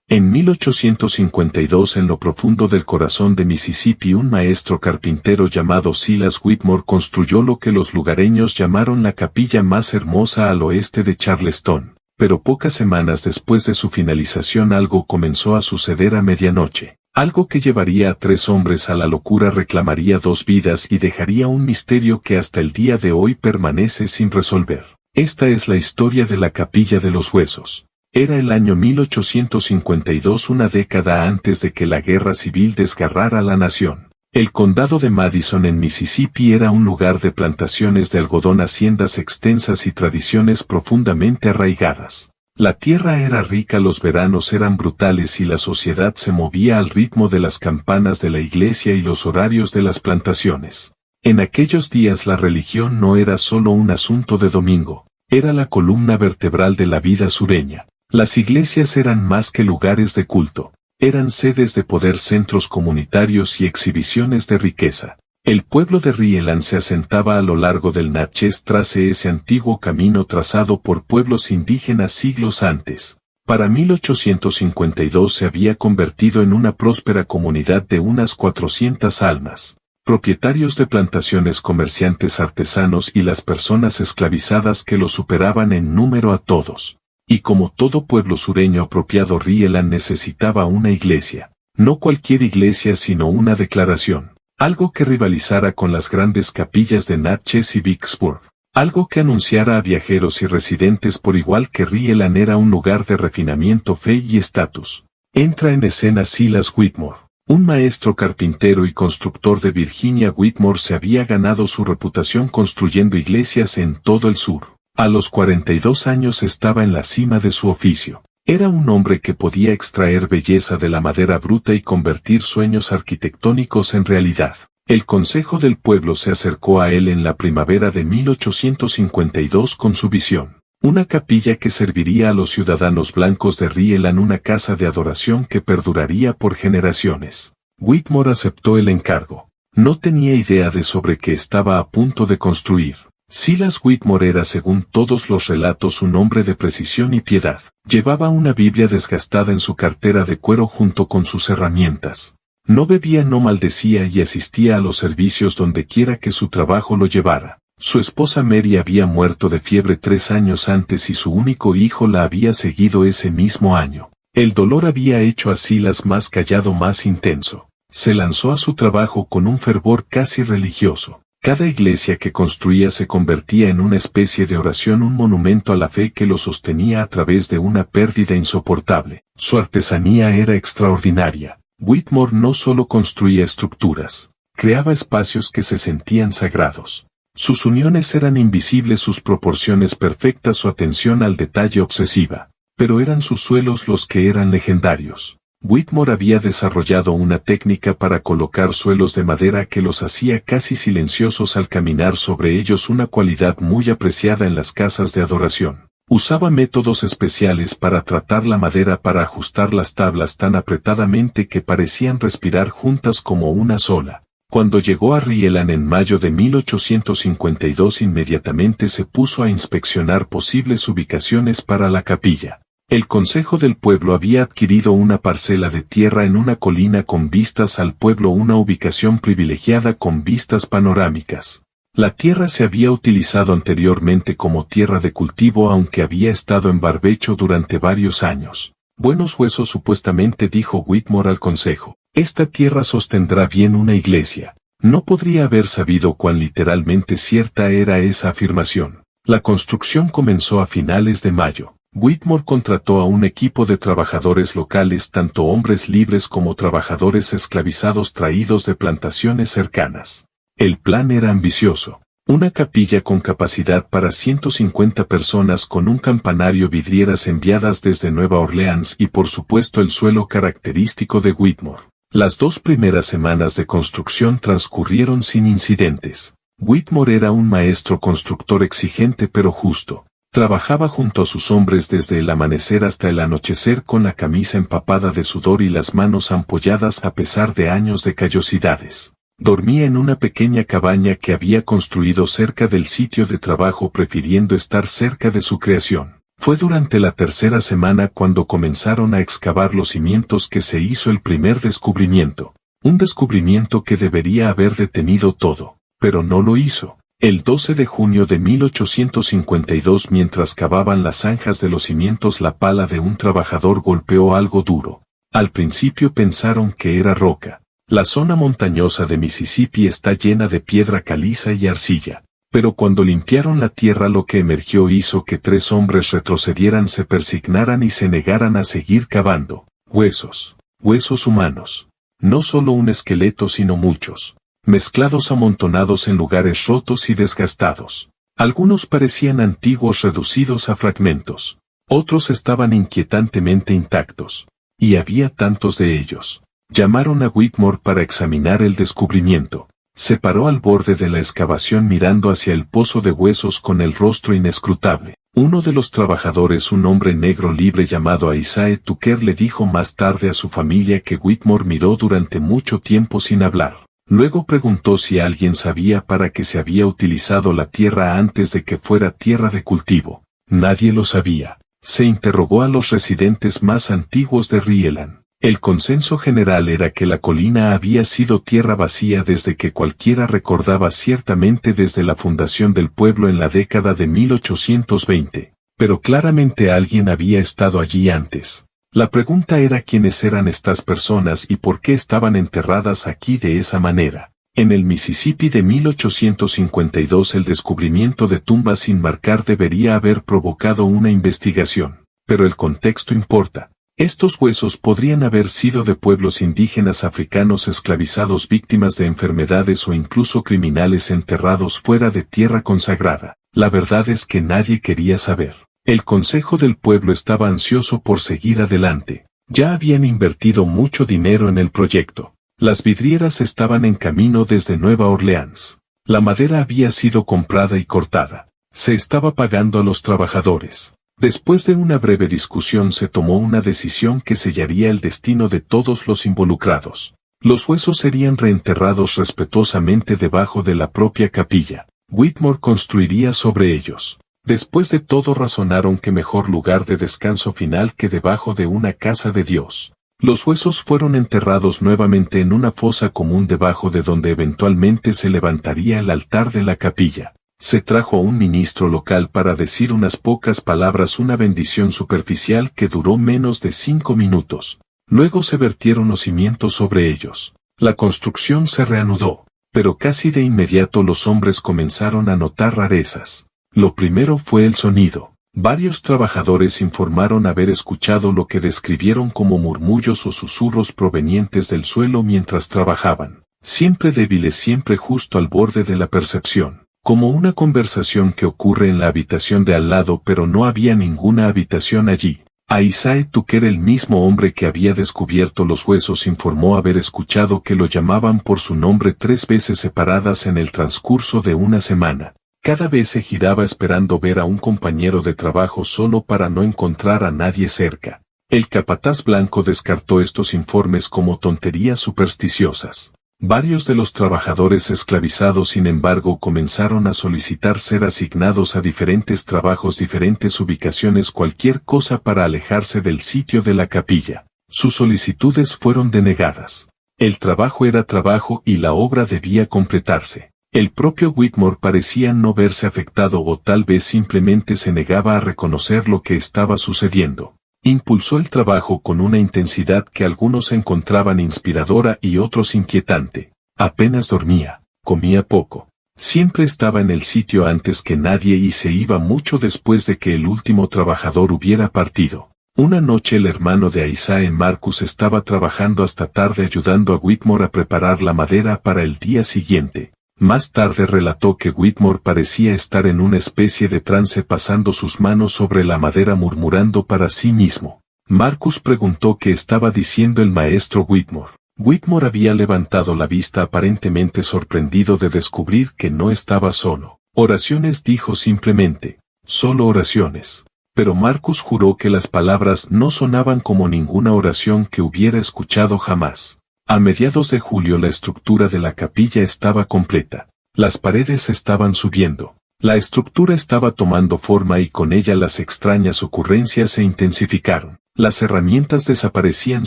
En 1852, en lo profundo del corazón de Mississippi, un maestro carpintero llamado Silas Whitmore construyó lo que los lugareños llamaron la capilla más hermosa al oeste de Charleston, pero pocas semanas después de su finalización algo comenzó a suceder a medianoche. Algo que llevaría a 3 hombres a la locura, reclamaría 2 vidas y dejaría un misterio que hasta el día de hoy permanece sin resolver. Esta es la historia de la Capilla de los Huesos. Era el año 1852, una década antes de que la guerra civil desgarrara la nación. El condado de Madison en Mississippi era un lugar de plantaciones de algodón, haciendas extensas y tradiciones profundamente arraigadas. La tierra era rica, los veranos eran brutales y la sociedad se movía al ritmo de las campanas de la iglesia y los horarios de las plantaciones. En aquellos días la religión no era solo un asunto de domingo, era la columna vertebral de la vida sureña. Las iglesias eran más que lugares de culto, eran sedes de poder, centros comunitarios y exhibiciones de riqueza. El pueblo de Rieland se asentaba a lo largo del Natchez tras ese antiguo camino trazado por pueblos indígenas siglos antes. Para 1852 se había convertido en una próspera comunidad de unas 400 almas. Propietarios de plantaciones, comerciantes, artesanos y las personas esclavizadas que lo superaban en número a todos. Y como todo pueblo sureño apropiado, Rieland necesitaba una iglesia. No cualquier iglesia, sino una declaración. Algo que rivalizara con las grandes capillas de Natchez y Vicksburg. Algo que anunciara a viajeros y residentes por igual que Rieland era un lugar de refinamiento, fe y estatus. Entra en escena Silas Whitmore. Un maestro carpintero y constructor de Virginia, Whitmore se había ganado su reputación construyendo iglesias en todo el sur. A los 42 años estaba en la cima de su oficio. Era un hombre que podía extraer belleza de la madera bruta y convertir sueños arquitectónicos en realidad. El consejo del pueblo se acercó a él en la primavera de 1852 con su visión. Una capilla que serviría a los ciudadanos blancos de Rieland, una casa de adoración que perduraría por generaciones. Whitmore aceptó el encargo. No tenía idea de sobre qué estaba a punto de construir. Silas Whitmore era, según todos los relatos, un hombre de precisión y piedad. Llevaba una Biblia desgastada en su cartera de cuero junto con sus herramientas. No bebía, no maldecía y asistía a los servicios donde quiera que su trabajo lo llevara. Su esposa Mary había muerto de fiebre 3 años antes y su único hijo la había seguido ese mismo año. El dolor había hecho a Silas más callado, más intenso. Se lanzó a su trabajo con un fervor casi religioso. Cada iglesia que construía se convertía en una especie de oración, un monumento a la fe que lo sostenía a través de una pérdida insoportable. Su artesanía era extraordinaria. Whitmore no solo construía estructuras, creaba espacios que se sentían sagrados. Sus uniones eran invisibles, sus proporciones perfectas, su atención al detalle obsesiva. Pero eran sus suelos los que eran legendarios. Whitmore había desarrollado una técnica para colocar suelos de madera que los hacía casi silenciosos al caminar sobre ellos, una cualidad muy apreciada en las casas de adoración. Usaba métodos especiales para tratar la madera, para ajustar las tablas tan apretadamente que parecían respirar juntas como una sola. Cuando llegó a Rieland en mayo de 1852, inmediatamente se puso a inspeccionar posibles ubicaciones para la capilla. El consejo del pueblo había adquirido una parcela de tierra en una colina con vistas al pueblo, una ubicación privilegiada con vistas panorámicas. La tierra se había utilizado anteriormente como tierra de cultivo, aunque había estado en barbecho durante varios años. Buenos huesos, supuestamente, dijo Whitmore al consejo. Esta tierra sostendrá bien una iglesia. No podría haber sabido cuán literalmente cierta era esa afirmación. La construcción comenzó a finales de mayo. Whitmore contrató a un equipo de trabajadores locales, tanto hombres libres como trabajadores esclavizados traídos de plantaciones cercanas. El plan era ambicioso. Una capilla con capacidad para 150 personas, con un campanario, vidrieras enviadas desde Nueva Orleans y por supuesto el suelo característico de Whitmore. Las 2 primeras semanas de construcción transcurrieron sin incidentes. Whitmore era un maestro constructor exigente pero justo. Trabajaba junto a sus hombres desde el amanecer hasta el anochecer, con la camisa empapada de sudor y las manos ampolladas a pesar de años de callosidades. Dormía en una pequeña cabaña que había construido cerca del sitio de trabajo, prefiriendo estar cerca de su creación. Fue durante la tercera semana cuando comenzaron a excavar los cimientos que se hizo el primer descubrimiento. Un descubrimiento que debería haber detenido todo, pero no lo hizo. El 12 de junio de 1852, mientras cavaban las zanjas de los cimientos, la pala de un trabajador golpeó algo duro. Al principio pensaron que era roca. La zona montañosa de Mississippi está llena de piedra caliza y arcilla. Pero cuando limpiaron la tierra, lo que emergió hizo que 3 hombres retrocedieran, se persignaran y se negaran a seguir cavando. Huesos. Huesos humanos. No solo un esqueleto, sino muchos. Mezclados, amontonados en lugares rotos y desgastados. Algunos parecían antiguos, reducidos a fragmentos. Otros estaban inquietantemente intactos. Y había tantos de ellos. Llamaron a Whitmore para examinar el descubrimiento. Se paró al borde de la excavación mirando hacia el pozo de huesos con el rostro inescrutable. Uno de los trabajadores, un hombre negro libre llamado Isaiah Tucker, le dijo más tarde a su familia que Whitmore miró durante mucho tiempo sin hablar. Luego preguntó si alguien sabía para qué se había utilizado la tierra antes de que fuera tierra de cultivo. Nadie lo sabía. Se interrogó a los residentes más antiguos de Rieland. El consenso general era que la colina había sido tierra vacía desde que cualquiera recordaba, ciertamente desde la fundación del pueblo en la década de 1820. Pero claramente alguien había estado allí antes. La pregunta era quiénes eran estas personas y por qué estaban enterradas aquí de esa manera. En el Mississippi de 1852, el descubrimiento de tumbas sin marcar debería haber provocado una investigación. Pero el contexto importa. Estos huesos podrían haber sido de pueblos indígenas africanos esclavizados, víctimas de enfermedades o incluso criminales enterrados fuera de tierra consagrada. La verdad es que nadie quería saber. El consejo del pueblo estaba ansioso por seguir adelante. Ya habían invertido mucho dinero en el proyecto. Las vidrieras estaban en camino desde Nueva Orleans. La madera había sido comprada y cortada. Se estaba pagando a los trabajadores. Después de una breve discusión se tomó una decisión que sellaría el destino de todos los involucrados. Los huesos serían reenterrados respetuosamente debajo de la propia capilla. Whitmore construiría sobre ellos. Después de todo, razonaron que mejor lugar de descanso final que debajo de una casa de Dios. Los huesos fueron enterrados nuevamente en una fosa común debajo de donde eventualmente se levantaría el altar de la capilla. Se trajo a un ministro local para decir unas pocas palabras, una bendición superficial que duró menos de 5 minutos. Luego se vertieron los cimientos sobre ellos. La construcción se reanudó, pero casi de inmediato los hombres comenzaron a notar rarezas. Lo primero fue el sonido. Varios trabajadores informaron haber escuchado lo que describieron como murmullos o susurros provenientes del suelo mientras trabajaban. Siempre débiles, siempre justo al borde de la percepción. Como una conversación que ocurre en la habitación de al lado, pero no había ninguna habitación allí. A Isaiah Tucker, el mismo hombre que había descubierto los huesos, informó haber escuchado que lo llamaban por su nombre 3 veces separadas en el transcurso de una semana. Cada vez se giraba esperando ver a un compañero de trabajo solo para no encontrar a nadie cerca. El capataz blanco descartó estos informes como tonterías supersticiosas. Varios de los trabajadores esclavizados, sin embargo, comenzaron a solicitar ser asignados a diferentes trabajos, diferentes ubicaciones, cualquier cosa para alejarse del sitio de la capilla. Sus solicitudes fueron denegadas. El trabajo era trabajo y la obra debía completarse. El propio Whitmore parecía no verse afectado, o tal vez simplemente se negaba a reconocer lo que estaba sucediendo. Impulsó el trabajo con una intensidad que algunos encontraban inspiradora y otros inquietante. Apenas dormía, comía poco. Siempre estaba en el sitio antes que nadie y se iba mucho después de que el último trabajador hubiera partido. Una noche el hermano de Isaiah, Marcus, estaba trabajando hasta tarde ayudando a Whitmore a preparar la madera para el día siguiente. Más tarde relató que Whitmore parecía estar en una especie de trance, pasando sus manos sobre la madera murmurando para sí mismo. Marcus preguntó qué estaba diciendo el maestro Whitmore. Whitmore había levantado la vista, aparentemente sorprendido de descubrir que no estaba solo. Oraciones, dijo simplemente. Solo oraciones. Pero Marcus juró que las palabras no sonaban como ninguna oración que hubiera escuchado jamás. A mediados de julio la estructura de la capilla estaba completa. Las paredes estaban subiendo. La estructura estaba tomando forma y con ella las extrañas ocurrencias se intensificaron. Las herramientas desaparecían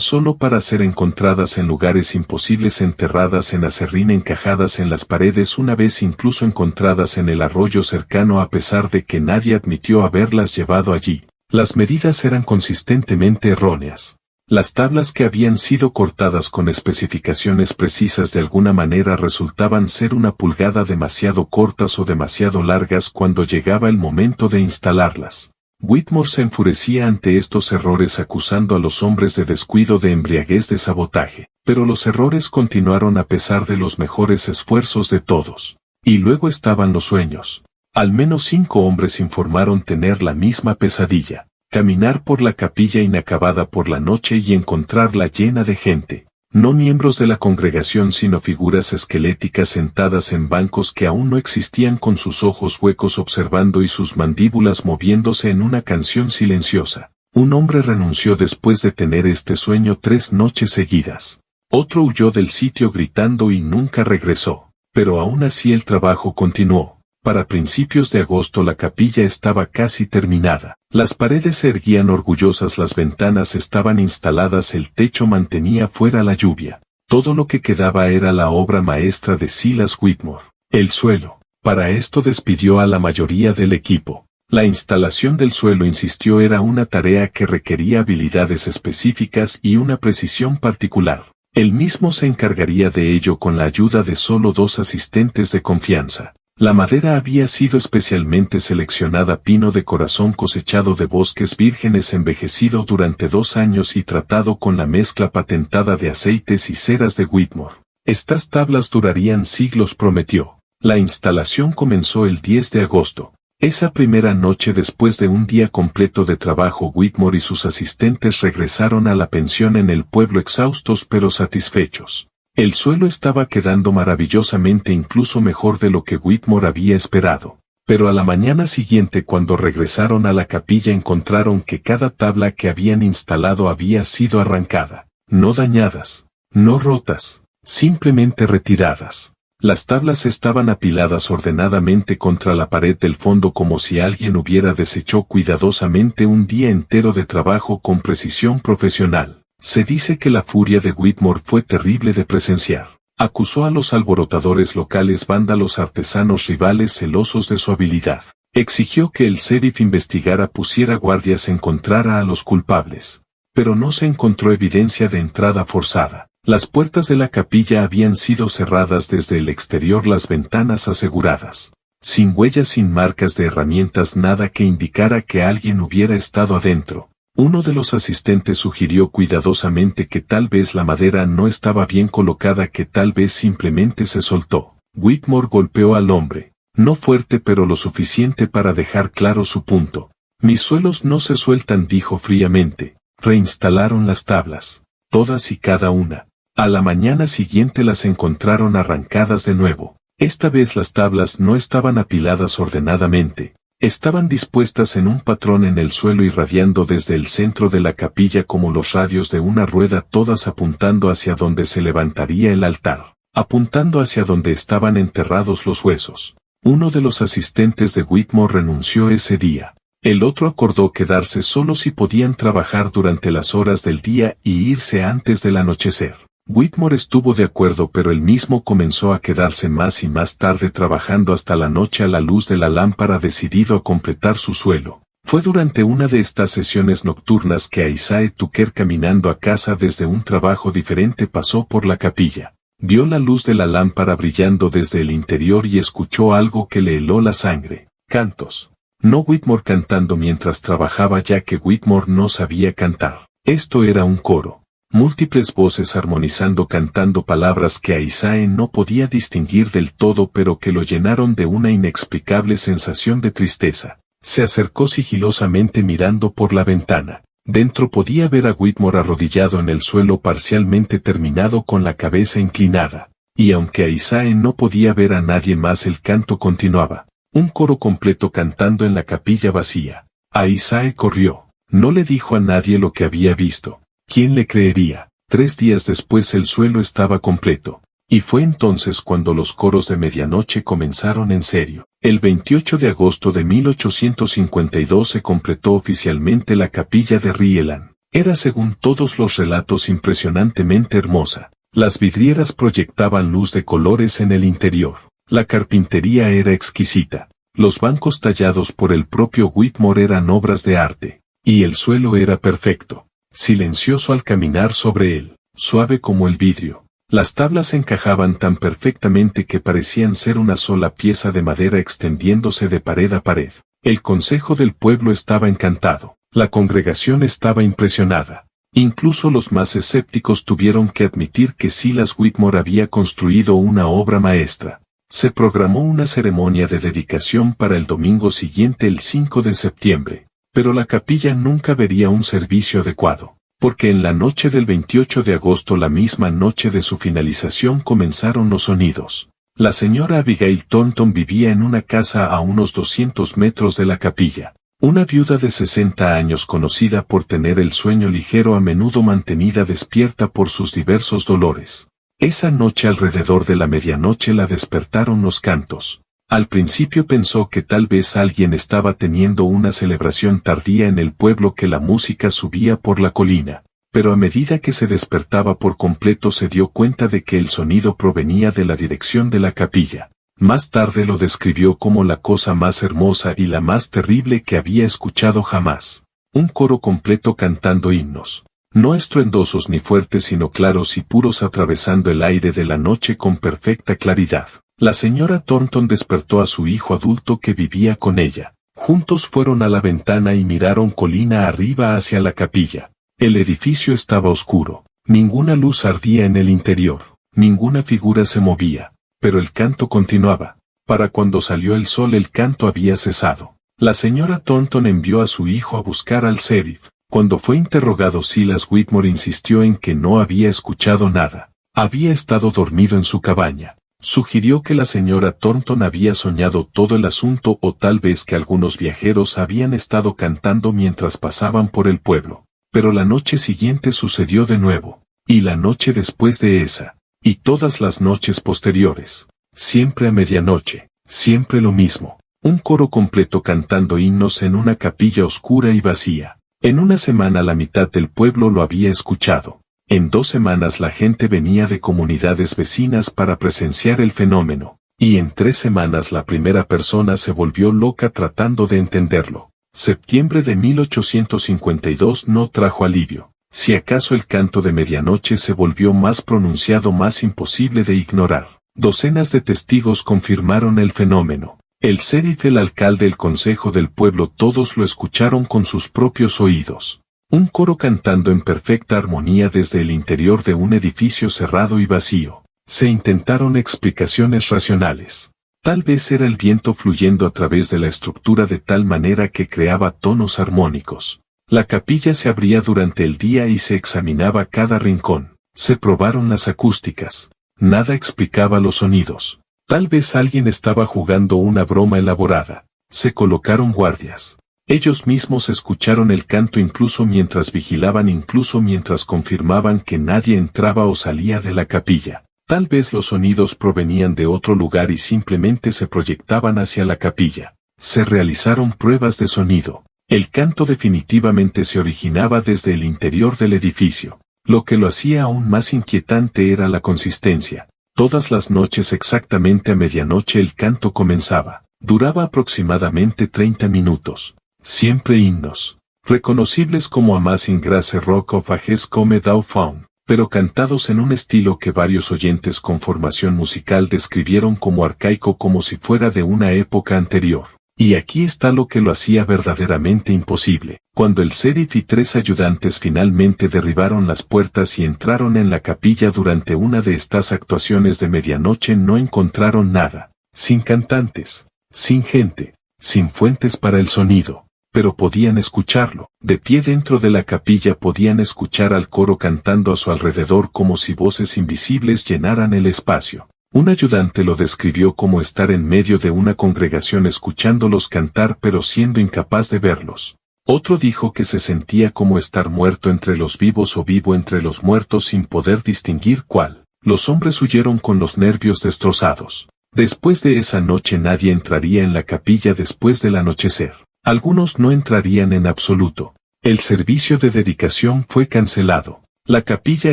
solo para ser encontradas en lugares imposibles, enterradas en aserrín, encajadas en las paredes, una vez incluso encontradas en el arroyo cercano a pesar de que nadie admitió haberlas llevado allí. Las medidas eran consistentemente erróneas. Las tablas que habían sido cortadas con especificaciones precisas de alguna manera resultaban ser una pulgada demasiado cortas o demasiado largas cuando llegaba el momento de instalarlas. Whitmore se enfurecía ante estos errores acusando a los hombres de descuido, de embriaguez, de sabotaje, pero los errores continuaron a pesar de los mejores esfuerzos de todos. Y luego estaban los sueños. Al menos 5 hombres informaron tener la misma pesadilla: caminar por la capilla inacabada por la noche y encontrarla llena de gente. No miembros de la congregación sino figuras esqueléticas sentadas en bancos que aún no existían, con sus ojos huecos observando y sus mandíbulas moviéndose en una canción silenciosa. Un hombre renunció después de tener este sueño 3 noches seguidas. Otro huyó del sitio gritando y nunca regresó. Pero aún así el trabajo continuó. Para principios de agosto la capilla estaba casi terminada. Las paredes se erguían orgullosas, las ventanas estaban instaladas, el techo mantenía fuera la lluvia. Todo lo que quedaba era la obra maestra de Silas Whitmore: el suelo. Para esto despidió a la mayoría del equipo. La instalación del suelo, insistió, era una tarea que requería habilidades específicas y una precisión particular. Él mismo se encargaría de ello con la ayuda de solo 2 asistentes de confianza. La madera había sido especialmente seleccionada, pino de corazón cosechado de bosques vírgenes, envejecido durante 2 años y tratado con la mezcla patentada de aceites y ceras de Whitmore. Estas tablas durarían siglos, prometió. La instalación comenzó el 10 de agosto. Esa primera noche, después de un día completo de trabajo, Whitmore y sus asistentes regresaron a la pensión en el pueblo exhaustos pero satisfechos. El suelo estaba quedando maravillosamente, incluso mejor de lo que Whitmore había esperado. Pero a la mañana siguiente, cuando regresaron a la capilla, encontraron que cada tabla que habían instalado había sido arrancada. No dañadas, no rotas, simplemente retiradas. Las tablas estaban apiladas ordenadamente contra la pared del fondo, como si alguien hubiera deshecho cuidadosamente un día entero de trabajo con precisión profesional. Se dice que la furia de Whitmore fue terrible de presenciar. Acusó a los alborotadores locales, vándalos, artesanos rivales celosos de su habilidad. Exigió que el sheriff investigara, pusiera guardias, encontrara a los culpables. Pero no se encontró evidencia de entrada forzada. Las puertas de la capilla habían sido cerradas desde el exterior, las ventanas aseguradas. Sin huellas, sin marcas de herramientas, nada que indicara que alguien hubiera estado adentro. Uno de los asistentes sugirió cuidadosamente que tal vez la madera no estaba bien colocada, que tal vez simplemente se soltó. Whitmore golpeó al hombre, no fuerte pero lo suficiente para dejar claro su punto. Mis suelos no se sueltan, dijo fríamente. Reinstalaron las tablas, todas y cada una. A la mañana siguiente las encontraron arrancadas de nuevo. Esta vez las tablas no estaban apiladas ordenadamente. Estaban dispuestas en un patrón en el suelo, irradiando desde el centro de la capilla como los radios de una rueda, todas apuntando hacia donde se levantaría el altar, apuntando hacia donde estaban enterrados los huesos. Uno de los asistentes de Whitmore renunció ese día. El otro acordó quedarse solo si podían trabajar durante las horas del día y irse antes del anochecer. Whitmore estuvo de acuerdo, pero él mismo comenzó a quedarse más y más tarde, trabajando hasta la noche a la luz de la lámpara, decidido a completar su suelo. Fue durante una de estas sesiones nocturnas que Isaiah Tucker, caminando a casa desde un trabajo diferente, pasó por la capilla. Vio la luz de la lámpara brillando desde el interior y escuchó algo que le heló la sangre. Cantos. No Whitmore cantando mientras trabajaba, ya que Whitmore no sabía cantar. Esto era un coro. Múltiples voces armonizando, cantando palabras que Isaiah no podía distinguir del todo, pero que lo llenaron de una inexplicable sensación de tristeza. Se acercó sigilosamente mirando por la ventana. Dentro podía ver a Whitmore arrodillado en el suelo, parcialmente terminado, con la cabeza inclinada. Y aunque Isaiah no podía ver a nadie más, el canto continuaba. Un coro completo cantando en la capilla vacía. Isaiah corrió. No le dijo a nadie lo que había visto. ¿Quién le creería? 3 días después el suelo estaba completo. Y fue entonces cuando los coros de medianoche comenzaron en serio. El 28 de agosto de 1852 se completó oficialmente la capilla de Rieland. Era según todos los relatos impresionantemente hermosa. Las vidrieras proyectaban luz de colores en el interior. La carpintería era exquisita. Los bancos tallados por el propio Whitmore eran obras de arte. Y el suelo era perfecto, silencioso al caminar sobre él, suave como el vidrio. Las tablas encajaban tan perfectamente que parecían ser una sola pieza de madera extendiéndose de pared a pared. El consejo del pueblo estaba encantado. La congregación estaba impresionada. Incluso los más escépticos tuvieron que admitir que Silas Whitmore había construido una obra maestra. Se programó una ceremonia de dedicación para el domingo siguiente, el 5 de septiembre, pero la capilla nunca vería un servicio adecuado, porque en la noche del 28 de agosto, la misma noche de su finalización, comenzaron los sonidos. La señora Abigail Thornton vivía en una casa a unos 200 metros de la capilla. Una viuda de 60 años conocida por tener el sueño ligero, a menudo mantenida despierta por sus diversos dolores. Esa noche alrededor de la medianoche la despertaron los cantos. Al principio pensó que tal vez alguien estaba teniendo una celebración tardía en el pueblo, que la música subía por la colina, pero a medida que se despertaba por completo se dio cuenta de que el sonido provenía de la dirección de la capilla. Más tarde lo describió como la cosa más hermosa y la más terrible que había escuchado jamás. Un coro completo cantando himnos. No estruendosos ni fuertes, sino claros y puros, atravesando el aire de la noche con perfecta claridad. La señora Thornton despertó a su hijo adulto que vivía con ella. Juntos fueron a la ventana y miraron colina arriba hacia la capilla. El edificio estaba oscuro. Ninguna luz ardía en el interior. Ninguna figura se movía. Pero el canto continuaba. Para cuando salió el sol el canto había cesado. La señora Thornton envió a su hijo a buscar al sheriff. Cuando fue interrogado, Silas Whitmore insistió en que no había escuchado nada. Había estado dormido en su cabaña. Sugirió que la señora Thornton había soñado todo el asunto, o tal vez que algunos viajeros habían estado cantando mientras pasaban por el pueblo. Pero la noche siguiente sucedió de nuevo. Y la noche después de esa. Y todas las noches posteriores. Siempre a medianoche. Siempre lo mismo. Un coro completo cantando himnos en una capilla oscura y vacía. En una semana la mitad del pueblo lo había escuchado. En 2 semanas la gente venía de comunidades vecinas para presenciar el fenómeno. Y en 3 semanas la primera persona se volvió loca tratando de entenderlo. Septiembre de 1852 no trajo alivio. Si acaso el canto de medianoche se volvió más pronunciado, más imposible de ignorar. Docenas de testigos confirmaron el fenómeno. El sheriff, el alcalde, el consejo del pueblo, todos lo escucharon con sus propios oídos. Un coro cantando en perfecta armonía desde el interior de un edificio cerrado y vacío. Se intentaron explicaciones racionales. Tal vez era el viento fluyendo a través de la estructura de tal manera que creaba tonos armónicos. La capilla se abría durante el día y se examinaba cada rincón. Se probaron las acústicas. Nada explicaba los sonidos. Tal vez alguien estaba jugando una broma elaborada. Se colocaron guardias. Ellos mismos escucharon el canto incluso mientras vigilaban, incluso mientras confirmaban que nadie entraba o salía de la capilla. Tal vez los sonidos provenían de otro lugar y simplemente se proyectaban hacia la capilla. Se realizaron pruebas de sonido. El canto definitivamente se originaba desde el interior del edificio. Lo que lo hacía aún más inquietante era la consistencia. Todas las noches exactamente a medianoche el canto comenzaba. Duraba aproximadamente 30 minutos. Siempre himnos, reconocibles como Amazing Grace, Rock of Ages, Come Thou Found, pero cantados en un estilo que varios oyentes con formación musical describieron como arcaico, como si fuera de una época anterior. Y aquí está lo que lo hacía verdaderamente imposible. Cuando el sheriff y 3 ayudantes finalmente derribaron las puertas y entraron en la capilla durante una de estas actuaciones de medianoche, no encontraron nada. Sin cantantes, sin gente, sin fuentes para el sonido. Pero podían escucharlo. De pie dentro de la capilla podían escuchar al coro cantando a su alrededor como si voces invisibles llenaran el espacio. Un ayudante lo describió como estar en medio de una congregación escuchándolos cantar pero siendo incapaz de verlos. Otro dijo que se sentía como estar muerto entre los vivos o vivo entre los muertos sin poder distinguir cuál. Los hombres huyeron con los nervios destrozados. Después de esa noche nadie entraría en la capilla después del anochecer. Algunos no entrarían en absoluto. El servicio de dedicación fue cancelado. La capilla,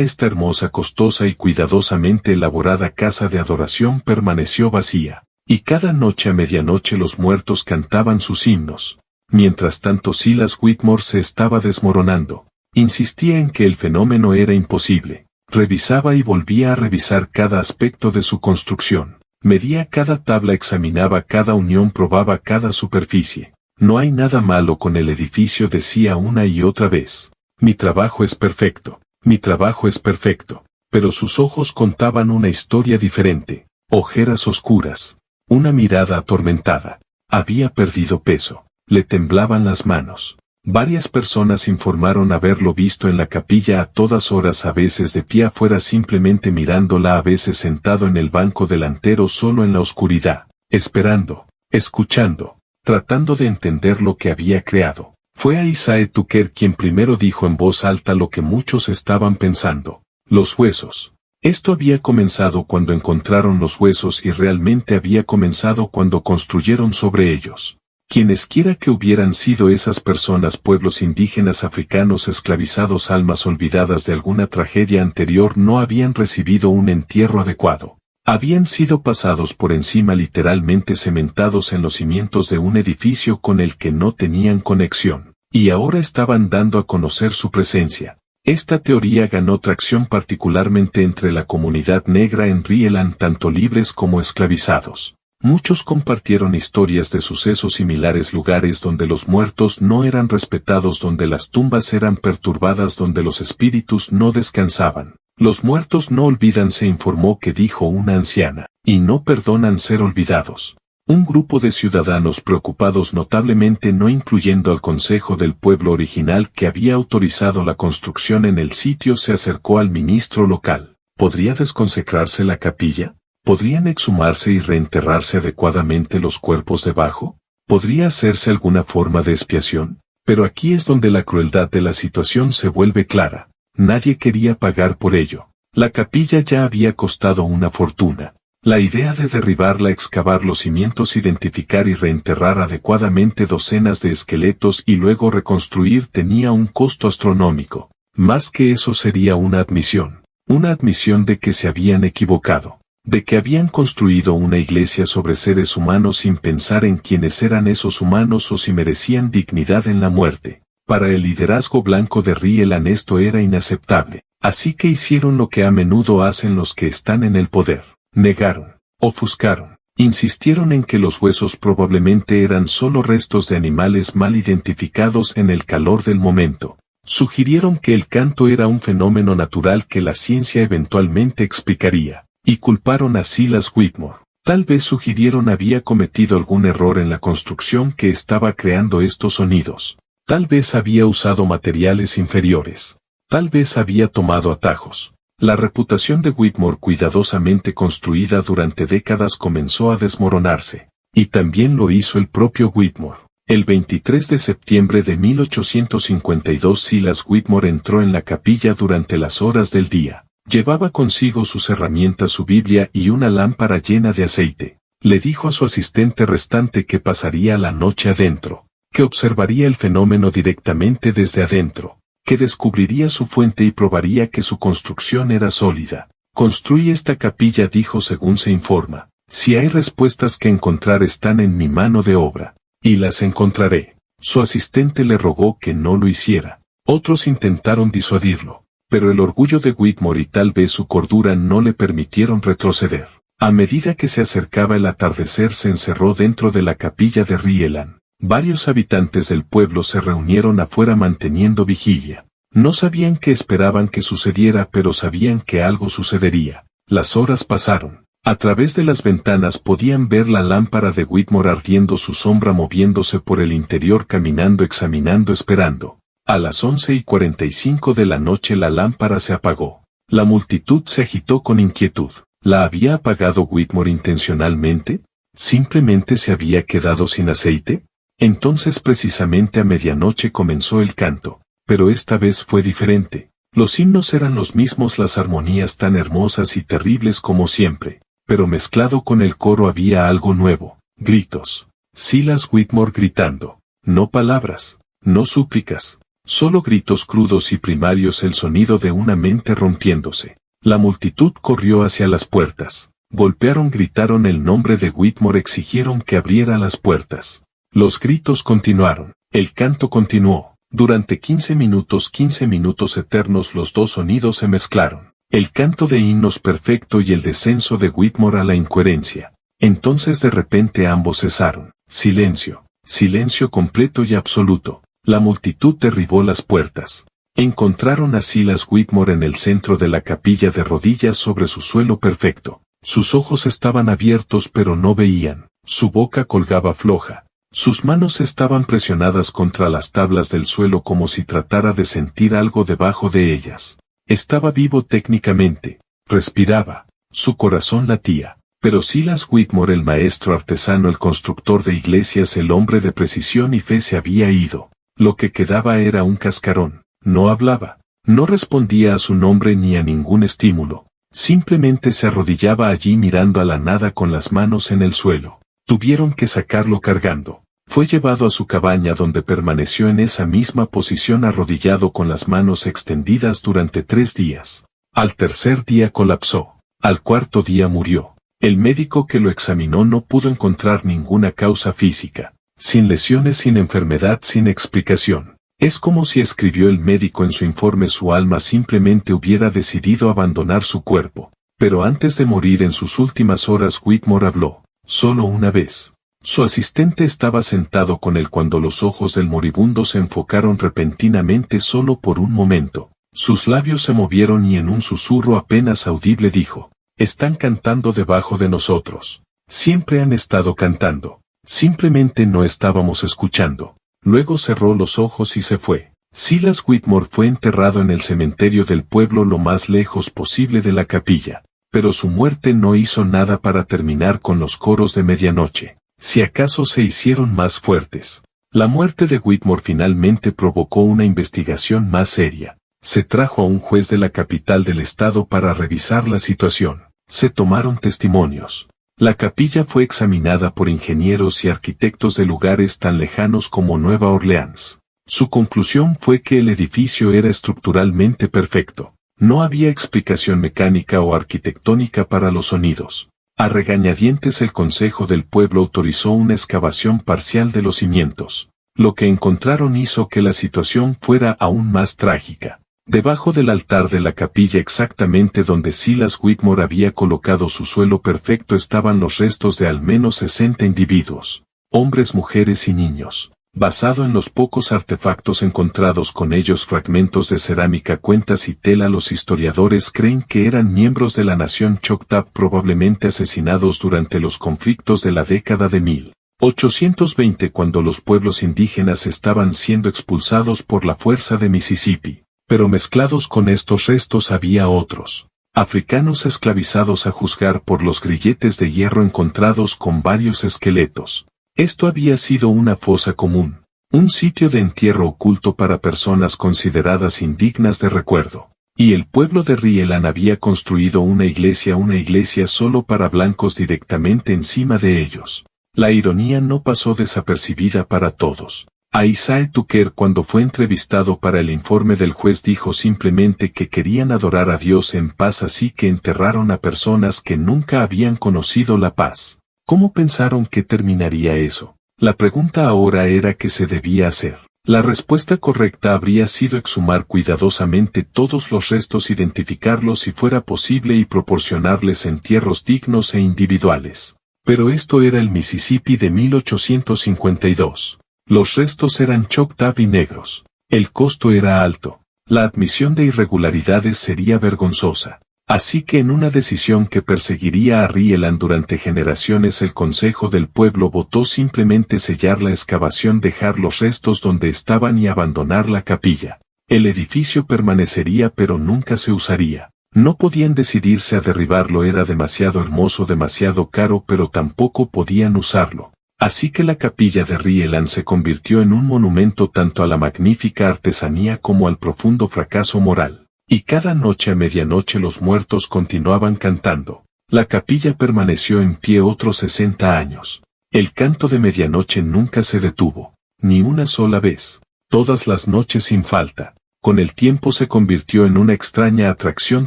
esta hermosa, costosa y cuidadosamente elaborada casa de adoración, permaneció vacía. Y cada noche a medianoche los muertos cantaban sus himnos. Mientras tanto Silas Whitmore se estaba desmoronando. Insistía en que el fenómeno era imposible. Revisaba y volvía a revisar cada aspecto de su construcción. Medía cada tabla, examinaba cada unión, probaba cada superficie. No hay nada malo con el edificio, decía una y otra vez. Mi trabajo es perfecto. Mi trabajo es perfecto. Pero sus ojos contaban una historia diferente. Ojeras oscuras. Una mirada atormentada. Había perdido peso. Le temblaban las manos. Varias personas informaron haberlo visto en la capilla a todas horas, a veces de pie afuera simplemente mirándola, a veces sentado en el banco delantero solo en la oscuridad, esperando, escuchando, tratando de entender lo que había creado. Fue Isaiah Tucker quien primero dijo en voz alta lo que muchos estaban pensando: los huesos. Esto había comenzado cuando encontraron los huesos y realmente había comenzado cuando construyeron sobre ellos. Quienesquiera que hubieran sido esas personas, pueblos indígenas africanos esclavizados, almas olvidadas de alguna tragedia anterior, no habían recibido un entierro adecuado. Habían sido pasados por encima, literalmente cementados en los cimientos de un edificio con el que no tenían conexión, y ahora estaban dando a conocer su presencia. Esta teoría ganó tracción particularmente entre la comunidad negra en Rhode, tanto libres como esclavizados. Muchos compartieron historias de sucesos similares, lugares donde los muertos no eran respetados, donde las tumbas eran perturbadas, donde los espíritus no descansaban. Los muertos no olvidan, se informó que dijo una anciana, y no perdonan ser olvidados. Un grupo de ciudadanos preocupados, notablemente no incluyendo al Consejo del Pueblo original que había autorizado la construcción en el sitio, se acercó al ministro local. ¿Podría desconsecrarse la capilla? ¿Podrían exhumarse y reenterrarse adecuadamente los cuerpos debajo? ¿Podría hacerse alguna forma de expiación? Pero aquí es donde la crueldad de la situación se vuelve clara. Nadie quería pagar por ello. La capilla ya había costado una fortuna. La idea de derribarla, excavar los cimientos, identificar y reenterrar adecuadamente docenas de esqueletos y luego reconstruir tenía un costo astronómico. Más que eso, sería una admisión de que se habían equivocado. De que habían construido una iglesia sobre seres humanos sin pensar en quiénes eran esos humanos o si merecían dignidad en la muerte. Para el liderazgo blanco de Rhode esto era inaceptable, así que hicieron lo que a menudo hacen los que están en el poder: negaron, ofuscaron, insistieron en que los huesos probablemente eran solo restos de animales mal identificados en el calor del momento. Sugirieron que el canto era un fenómeno natural que la ciencia eventualmente explicaría. Y culparon a Silas Whitmore. Tal vez sugirieron había cometido algún error en la construcción que estaba creando estos sonidos. Tal vez había usado materiales inferiores. Tal vez había tomado atajos. La reputación de Whitmore, cuidadosamente construida durante décadas, comenzó a desmoronarse. Y también lo hizo el propio Whitmore. El 23 de septiembre de 1852 Silas Whitmore entró en la capilla durante las horas del día. Llevaba consigo sus herramientas, su Biblia y una lámpara llena de aceite. Le dijo a su asistente restante que pasaría la noche adentro, que observaría el fenómeno directamente desde adentro, que descubriría su fuente y probaría que su construcción era sólida. Construye esta capilla, dijo, según se informa. Si hay respuestas que encontrar, están en mi mano de obra, y las encontraré. Su asistente le rogó que no lo hiciera. Otros intentaron disuadirlo. Pero el orgullo de Whitmore y tal vez su cordura no le permitieron retroceder. A medida que se acercaba el atardecer, se encerró dentro de la capilla de Rhode. Varios habitantes del pueblo se reunieron afuera manteniendo vigilia. No sabían qué esperaban que sucediera, pero sabían que algo sucedería. Las horas pasaron. A través de las ventanas podían ver la lámpara de Whitmore ardiendo, su sombra moviéndose por el interior, caminando, examinando, esperando. A las 11:45 de la noche la lámpara se apagó. La multitud se agitó con inquietud. ¿La había apagado Whitmore intencionalmente? ¿Simplemente se había quedado sin aceite? Entonces precisamente a medianoche comenzó el canto, pero esta vez fue diferente. Los himnos eran los mismos, las armonías tan hermosas y terribles como siempre, pero mezclado con el coro había algo nuevo, gritos. Silas Whitmore gritando, no palabras, no súplicas, solo gritos crudos y primarios, el sonido de una mente rompiéndose. La multitud corrió hacia las puertas, golpearon, gritaron el nombre de Whitmore, exigieron que abriera las puertas. Los gritos continuaron, el canto continuó. Durante 15 minutos eternos los dos sonidos se mezclaron, el canto de himnos perfecto y el descenso de Whitmore a la incoherencia. Entonces de repente ambos cesaron, silencio, silencio completo y absoluto. La multitud derribó las puertas. Encontraron a Silas Whitmore en el centro de la capilla, de rodillas sobre su suelo perfecto. Sus ojos estaban abiertos pero no veían, su boca colgaba floja. Sus manos estaban presionadas contra las tablas del suelo como si tratara de sentir algo debajo de ellas. Estaba vivo técnicamente, respiraba, su corazón latía. Pero Silas Whitmore, el maestro artesano, el constructor de iglesias, el hombre de precisión y fe, se había ido. Lo que quedaba era un cascarón. No hablaba, no respondía a su nombre ni a ningún estímulo. Simplemente se arrodillaba allí mirando a la nada con las manos en el suelo. Tuvieron que sacarlo cargando. Fue llevado a su cabaña, donde permaneció en esa misma posición arrodillado con las manos extendidas durante 3 días. Al tercer día colapsó. Al cuarto día murió. El médico que lo examinó no pudo encontrar ninguna causa física. Sin lesiones, sin enfermedad, sin explicación. Es como si, escribió el médico en su informe, su alma simplemente hubiera decidido abandonar su cuerpo. Pero antes de morir, en sus últimas horas, Whitmore habló. Solo una vez. Su asistente estaba sentado con él cuando los ojos del moribundo se enfocaron repentinamente solo por un momento. Sus labios se movieron y en un susurro apenas audible dijo: están cantando debajo de nosotros. Siempre han estado cantando. Simplemente no estábamos escuchando. Luego cerró los ojos y se fue. Silas Whitmore fue enterrado en el cementerio del pueblo, lo más lejos posible de la capilla. Pero su muerte no hizo nada para terminar con los coros de medianoche. Si acaso se hicieron más fuertes. La muerte de Whitmore finalmente provocó una investigación más seria. Se trajo a un juez de la capital del estado para revisar la situación. Se tomaron testimonios. La capilla fue examinada por ingenieros y arquitectos de lugares tan lejanos como Nueva Orleans. Su conclusión fue que el edificio era estructuralmente perfecto. No había explicación mecánica o arquitectónica para los sonidos. A regañadientes, el Consejo del Pueblo autorizó una excavación parcial de los cimientos. Lo que encontraron hizo que la situación fuera aún más trágica. Debajo del altar de la capilla, exactamente donde Silas Whitmore había colocado su suelo perfecto, estaban los restos de al menos 60 individuos, hombres, mujeres y niños. Basado en los pocos artefactos encontrados con ellos, fragmentos de cerámica, cuentas y tela, los historiadores creen que eran miembros de la nación Choctaw, probablemente asesinados durante los conflictos de la década de 1820, cuando los pueblos indígenas estaban siendo expulsados por la fuerza de Mississippi. Pero mezclados con estos restos había otros, africanos esclavizados, a juzgar por los grilletes de hierro encontrados con varios esqueletos. Esto había sido una fosa común, un sitio de entierro oculto para personas consideradas indignas de recuerdo. Y el pueblo de Rieland había construido una iglesia solo para blancos directamente encima de ellos. La ironía no pasó desapercibida para todos. A Isaiah Tucker, cuando fue entrevistado para el informe del juez, dijo simplemente que querían adorar a Dios en paz, así que enterraron a personas que nunca habían conocido la paz. ¿Cómo pensaron que terminaría eso? La pregunta ahora era qué se debía hacer. La respuesta correcta habría sido exhumar cuidadosamente todos los restos, identificarlos si fuera posible y proporcionarles entierros dignos e individuales. Pero esto era el Mississippi de 1852. Los restos eran Choctaw y negros. El costo era alto. La admisión de irregularidades sería vergonzosa. Así que, en una decisión que perseguiría a Rieland durante generaciones, el Consejo del Pueblo votó simplemente sellar la excavación, dejar los restos donde estaban y abandonar la capilla. El edificio permanecería pero nunca se usaría. No podían decidirse a derribarlo, era demasiado hermoso, demasiado caro, pero tampoco podían usarlo. Así que la capilla de Rieland se convirtió en un monumento tanto a la magnífica artesanía como al profundo fracaso moral. Y cada noche a medianoche los muertos continuaban cantando. La capilla permaneció en pie otros 60 años. El canto de medianoche nunca se detuvo, ni una sola vez, todas las noches sin falta. Con el tiempo se convirtió en una extraña atracción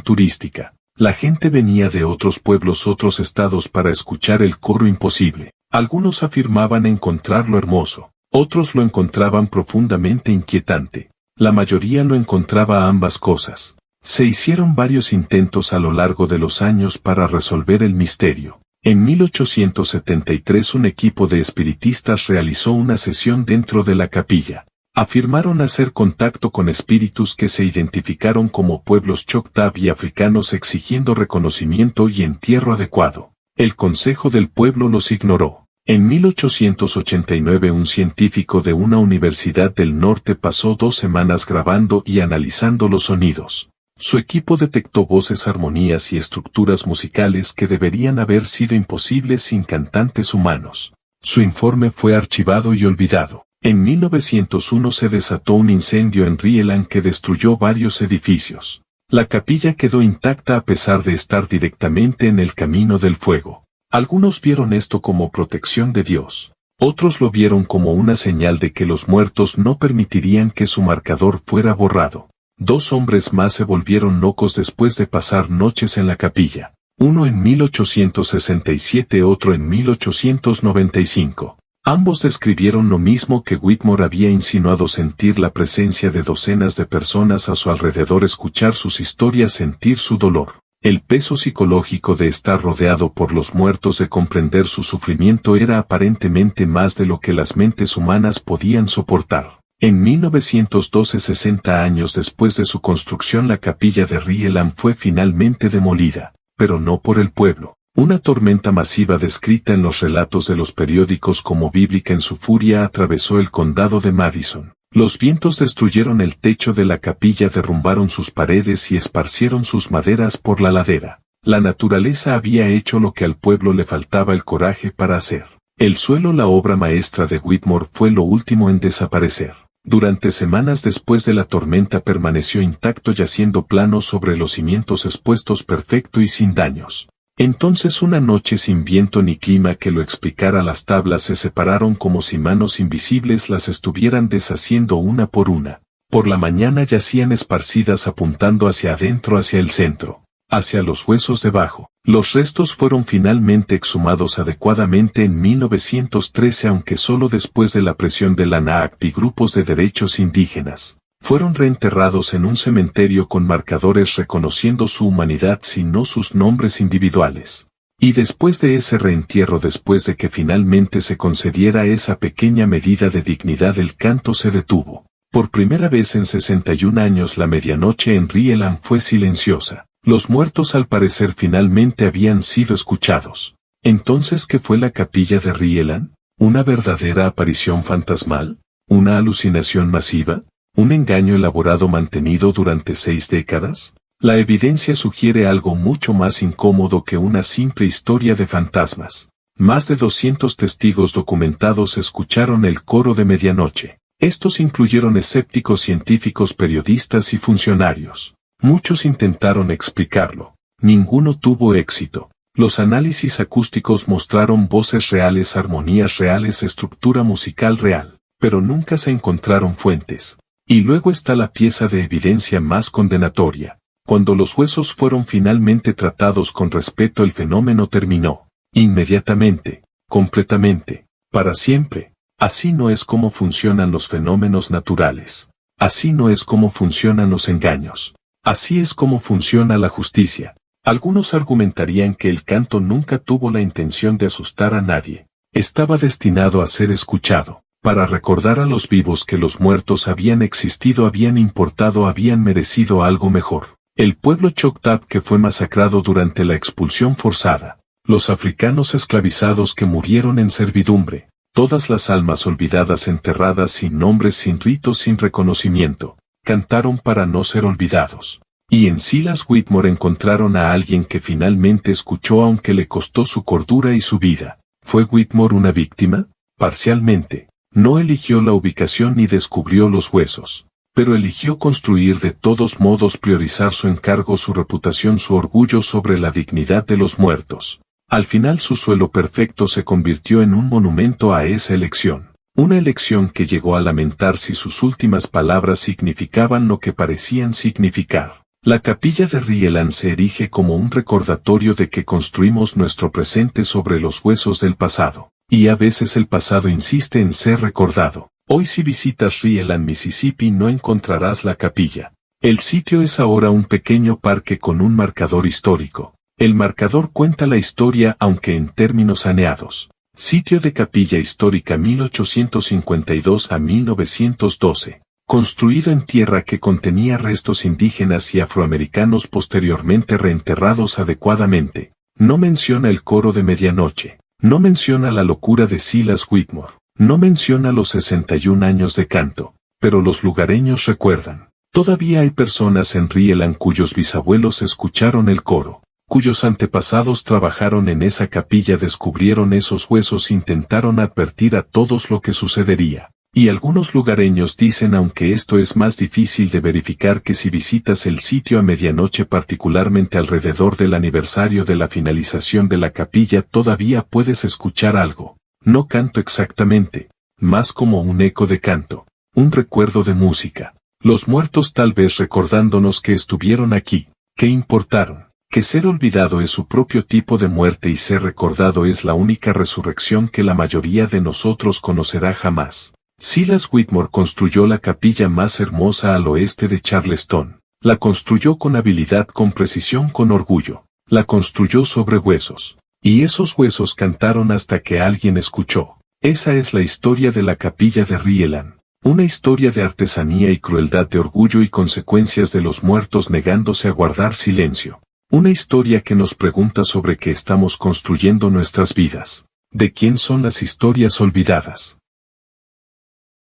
turística. La gente venía de otros pueblos, otros estados para escuchar el coro imposible. Algunos afirmaban encontrarlo hermoso, otros lo encontraban profundamente inquietante. La mayoría lo encontraba ambas cosas. Se hicieron varios intentos a lo largo de los años para resolver el misterio. En 1873 un equipo de espiritistas realizó una sesión dentro de la capilla. Afirmaron hacer contacto con espíritus que se identificaron como pueblos Choctaw y africanos exigiendo reconocimiento y entierro adecuado. El consejo del pueblo los ignoró. En 1889 un científico de una universidad del norte pasó 2 semanas grabando y analizando los sonidos. Su equipo detectó voces, armonías y estructuras musicales que deberían haber sido imposibles sin cantantes humanos. Su informe fue archivado y olvidado. En 1901 se desató un incendio en Rieland que destruyó varios edificios. La capilla quedó intacta a pesar de estar directamente en el camino del fuego. Algunos vieron esto como protección de Dios. Otros lo vieron como una señal de que los muertos no permitirían que su marcador fuera borrado. 2 hombres más se volvieron locos después de pasar noches en la capilla. Uno en 1867, otro en 1895. Ambos describieron lo mismo que Whitmore había insinuado: sentir la presencia de docenas de personas a su alrededor, escuchar sus historias, sentir su dolor. El peso psicológico de estar rodeado por los muertos, de comprender su sufrimiento, era aparentemente más de lo que las mentes humanas podían soportar. En 1912, 60 años después de su construcción, la capilla de Rieland fue finalmente demolida, pero no por el pueblo. Una tormenta masiva, descrita en los relatos de los periódicos como bíblica en su furia, atravesó el condado de Madison. Los vientos destruyeron el techo de la capilla, derrumbaron sus paredes y esparcieron sus maderas por la ladera. La naturaleza había hecho lo que al pueblo le faltaba el coraje para hacer. El suelo, la obra maestra de Whitmore, fue lo último en desaparecer. Durante semanas después de la tormenta permaneció intacto, yaciendo plano sobre los cimientos expuestos, perfecto y sin daños. Entonces, una noche sin viento ni clima que lo explicara, las tablas se separaron como si manos invisibles las estuvieran deshaciendo una por una. Por la mañana yacían esparcidas, apuntando hacia adentro, hacia el centro, hacia los huesos debajo. Los restos fueron finalmente exhumados adecuadamente en 1913, aunque solo después de la presión de la NAACP y grupos de derechos indígenas. Fueron reenterrados en un cementerio con marcadores reconociendo su humanidad, sino sus nombres individuales. Y después de ese reentierro, después de que finalmente se concediera esa pequeña medida de dignidad, el canto se detuvo. Por primera vez en 61 años la medianoche en Rieland fue silenciosa. Los muertos al parecer finalmente habían sido escuchados. Entonces, ¿qué fue la capilla de Rieland? ¿Una verdadera aparición fantasmal? ¿Una alucinación masiva? ¿Un engaño elaborado mantenido durante 6 décadas? La evidencia sugiere algo mucho más incómodo que una simple historia de fantasmas. Más de 200 testigos documentados escucharon el coro de medianoche. Estos incluyeron escépticos, científicos, periodistas y funcionarios. Muchos intentaron explicarlo. Ninguno tuvo éxito. Los análisis acústicos mostraron voces reales, armonías reales, estructura musical real, pero nunca se encontraron fuentes. Y luego está la pieza de evidencia más condenatoria. Cuando los huesos fueron finalmente tratados con respeto, el fenómeno terminó. Inmediatamente, completamente, para siempre. Así no es como funcionan los fenómenos naturales. Así no es como funcionan los engaños. Así es como funciona la justicia. Algunos argumentarían que el canto nunca tuvo la intención de asustar a nadie. Estaba destinado a ser escuchado, para recordar a los vivos que los muertos habían existido, habían importado, habían merecido algo mejor. El pueblo Choctaw que fue masacrado durante la expulsión forzada. Los africanos esclavizados que murieron en servidumbre. Todas las almas olvidadas, enterradas, sin nombres, sin ritos, sin reconocimiento. Cantaron para no ser olvidados. Y en Silas Whitmore encontraron a alguien que finalmente escuchó, aunque le costó su cordura y su vida. ¿Fue Whitmore una víctima? Parcialmente. No eligió la ubicación ni descubrió los huesos. pero eligió construir de todos modos, priorizar su encargo, su reputación, su orgullo sobre la dignidad de los muertos. Al final su suelo perfecto se convirtió en un monumento a esa elección. Una elección que llegó a lamentar si sus últimas palabras significaban lo que parecían significar. La capilla de Rieland se erige como un recordatorio de que construimos nuestro presente sobre los huesos del pasado, y a veces el pasado insiste en ser recordado. Hoy, si visitas Rieland, Mississippi, no encontrarás la capilla. El sitio es ahora un pequeño parque con un marcador histórico. El marcador cuenta la historia, aunque en términos saneados. Sitio de capilla histórica 1852 a 1912. Construido en tierra que contenía restos indígenas y afroamericanos posteriormente reenterrados adecuadamente. No menciona el coro de medianoche. No menciona la locura de Silas Whitmore. No menciona los 61 años de canto. Pero los lugareños recuerdan. Todavía hay personas en Rieland cuyos bisabuelos escucharon el coro, cuyos antepasados trabajaron en esa capilla, descubrieron esos huesos, intentaron advertir a todos lo que sucedería. Y algunos lugareños dicen, aunque esto es más difícil de verificar, que si visitas el sitio a medianoche, particularmente alrededor del aniversario de la finalización de la capilla, todavía puedes escuchar algo. No canto exactamente, más como un eco de canto, un recuerdo de música. Los muertos tal vez recordándonos que estuvieron aquí, que importaron, que ser olvidado es su propio tipo de muerte y ser recordado es la única resurrección que la mayoría de nosotros conocerá jamás. Silas Whitmore construyó la capilla más hermosa al oeste de Charleston. La construyó con habilidad, con precisión, con orgullo. La construyó sobre huesos. Y esos huesos cantaron hasta que alguien escuchó. Esa es la historia de la capilla de Rieland. Una historia de artesanía y crueldad, de orgullo y consecuencias de los muertos negándose a guardar silencio. Una historia que nos pregunta sobre qué estamos construyendo nuestras vidas. ¿De quién son las historias olvidadas?